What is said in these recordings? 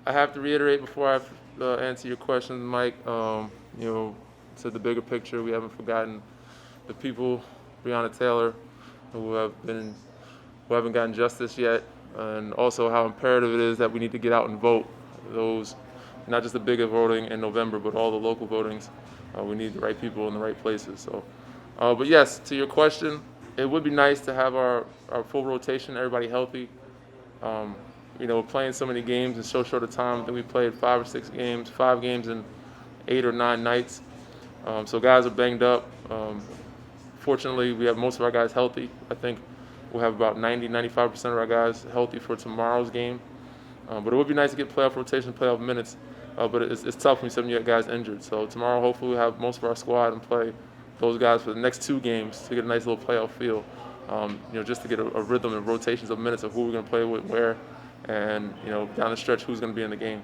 I have to reiterate before I answer your questions, Mike. To the bigger picture, we haven't forgotten the people, Breonna Taylor, who haven't gotten justice yet, and also how imperative it is that we need to get out and vote. Those, not just the bigger voting in November, but all the local votings. We need the right people in the right places. So, but yes, to your question, it would be nice to have our full rotation, everybody healthy. Playing so many games in so short a time. I think we played 5 games in 8 or 9 nights. So guys are banged up. Fortunately, we have most of our guys healthy. I think we'll have about 95% of our guys healthy for tomorrow's game. But it would be nice to get playoff rotation, playoff minutes. But it's tough when you have guys injured. So tomorrow, hopefully, we'll have most of our squad and play those guys for the next 2 games to get a nice little playoff feel. Just to get a rhythm and rotations of minutes of who we're going to play with, where, and down the stretch who's going to be in the game.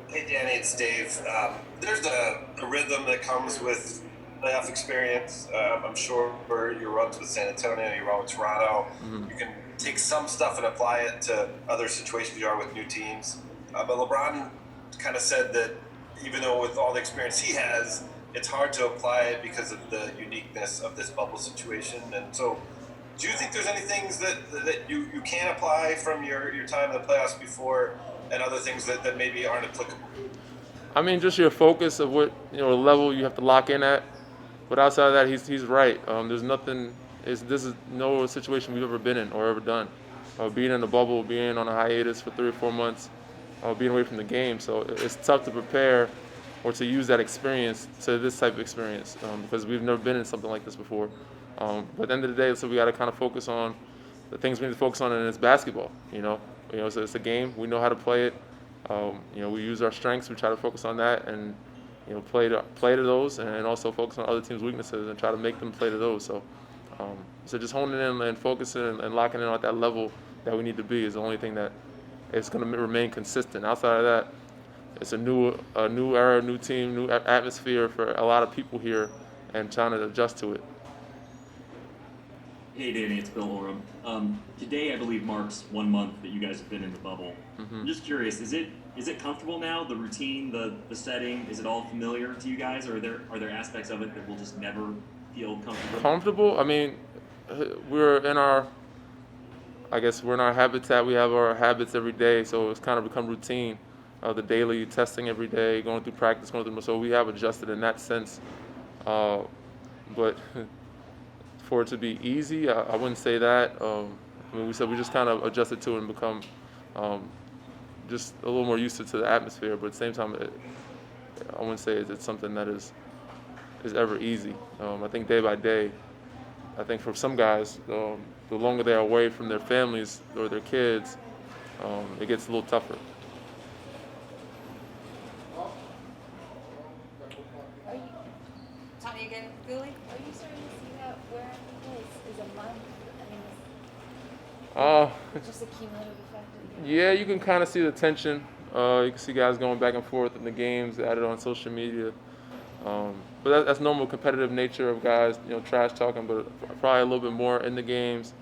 Hey Danny, it's Dave. There's a rhythm that comes with playoff experience. I'm sure for your runs with San Antonio, your run with Toronto, you can take some stuff and apply it to other situations you are with new teams. But LeBron kind of said that even though with all the experience he has, it's hard to apply it because of the uniqueness of this bubble situation. And so, do you think there's any things that you can apply from your time in the playoffs before, and other things that maybe aren't applicable? I mean, just your focus of what level you have to lock in at. But outside of that, he's right. There's nothing. This is no situation we've ever been in or ever done. Being in a bubble, being on a hiatus for 3 or 4 months, being away from the game. So it's tough to prepare or to use that experience to this type of experience because we've never been in something like this before. But at the end of the day, so we got to kind of focus on the things we need to focus on, and it's basketball. So it's a game. We know how to play it. We use our strengths. We try to focus on that and play to those, and also focus on other teams' weaknesses and try to make them play to those. So just honing in and focusing and locking in at that level that we need to be is the only thing that is going to remain consistent. Outside of that, it's a new era, new team, new atmosphere for a lot of people here, and trying to adjust to it. Hey Danny, it's Bill Oram. Today I believe marks 1 month that you guys have been in the bubble. I'm just curious, is it comfortable now? The routine, the setting, is it all familiar to you guys, or are there aspects of it that will just never feel comfortable? Comfortable? I mean, we're in our habitat. We have our habits every day, so it's kind of become routine. The daily testing every day, going through practice, so we have adjusted in that sense. But for it to be easy, I wouldn't say that. We said we just kind of adjusted to it and become just a little more used to the atmosphere. But at the same time, I wouldn't say it's something that is ever easy. I think day by day, I think for some guys, the longer they are away from their families or their kids, it gets a little tougher. Again, Billy? Are you starting to see that where is a month? I mean, just a cumulative effect. Yeah, you can kind of see the tension. You can see guys going back and forth in the games, added on social media. But that's normal competitive nature of guys, trash talking, but probably a little bit more in the games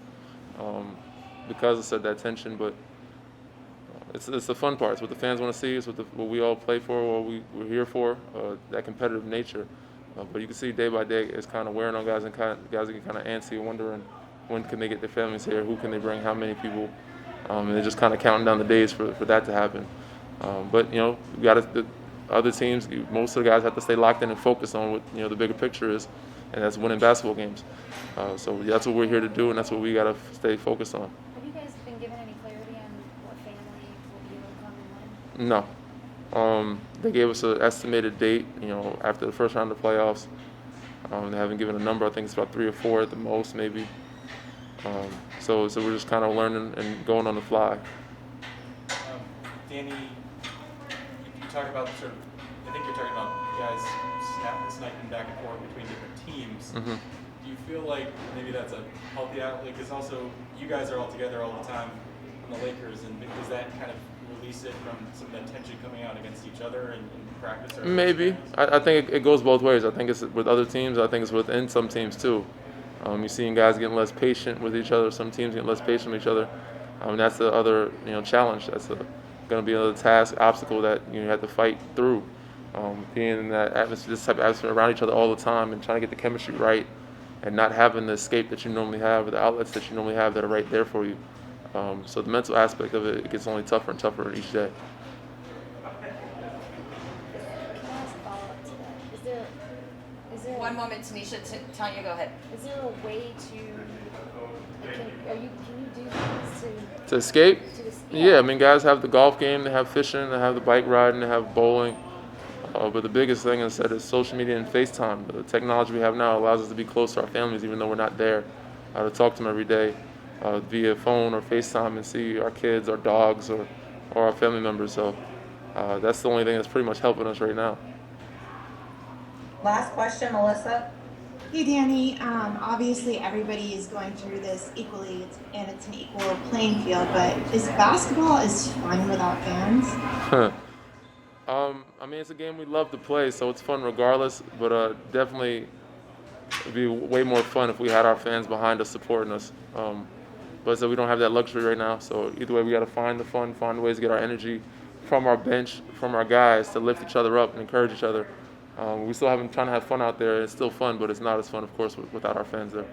because of that tension. But it's the fun part. It's what the fans want to see. It's what we all play for, what we're here for, that competitive nature. But you can see day by day it's kind of wearing on guys, and guys get kind of antsy, wondering when can they get their families here, who can they bring, how many people, and they're just kind of counting down the days for that to happen. But we got the other teams. Most of the guys have to stay locked in and focus on what the bigger picture is, and that's winning basketball games. So that's what we're here to do, and that's what we got to stay focused on. Have you guys been given any clarity on what family will be able to come and win? No. They gave us an estimated date, after the first round of playoffs. They haven't given a number. I think it's about 3 or 4 at the most, maybe. So we're just kind of learning and going on the fly. Danny, you talk about I think you're talking about guys sniping back and forth between different teams. Mm-hmm. Do you feel like maybe that's a healthy outlet? Because also you guys are all together all the time on the Lakers, and does that kind of release it from some of that tension coming out against each other in practice? Or maybe. I think it goes both ways. I think it's with other teams. I think it's within some teams too. You're seeing guys getting less patient with each other. Some teams getting less patient with each other. That's the other challenge. That's going to be another task, obstacle that you have to fight through. Being in that atmosphere, this type of atmosphere around each other all the time, and trying to get the chemistry right, and not having the escape that you normally have, or the outlets that you normally have that are right there for you. So the mental aspect of it gets only tougher and tougher each day. Can I ask a follow-up to that? Is there One moment, Tanisha. Tanya, go ahead. Is there a way to can you do things To escape? to escape? Yeah, I mean, guys have the golf game, they have fishing, they have the bike riding, they have bowling. But the biggest thing is social media and FaceTime. The technology we have now allows us to be close to our families, even though we're not there, to talk to them every day via phone or FaceTime and see our kids, our dogs, or our family members. So that's the only thing that's pretty much helping us right now. Last question, Melissa. Hey Danny, obviously everybody is going through this equally and it's an equal playing field, but is basketball as fun without fans? I mean, it's a game we love to play, so it's fun regardless, but definitely it'd be way more fun if we had our fans behind us supporting us. But so we don't have that luxury right now, so either way we got to find the fun, find ways to get our energy from our bench, from our guys, to lift each other up and encourage each other. We still trying to have fun out there. It's still fun, but it's not as fun, of course, without our fans there.